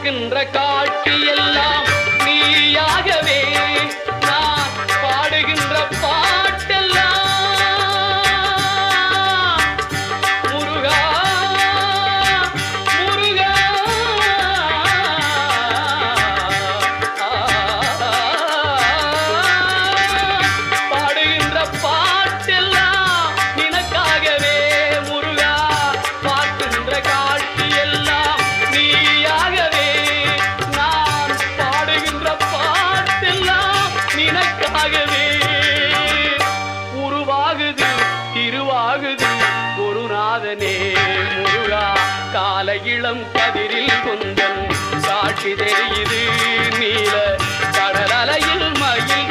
பார்க்கின்ற காட்சி எல்லாம் நீயாகவே நான் பாடுகின்ற பாட்டெல்லாம் முருகா முருகா பாடுகின்ற பாட்டெல்லாம் நினக்காகவே முருகா பார்க்கின்ற காட்சி எல்லாம் நீயாகவே நான் பாடுகின்ற பாட்டெல்லாம் நினக்காகவே உருவாகுது திருவாகுது குருநாதனே முருகா கால இளம் கதிரில் கொந்தன் சாட்சி தெரியுது நீல கடல் அலையில் மயில்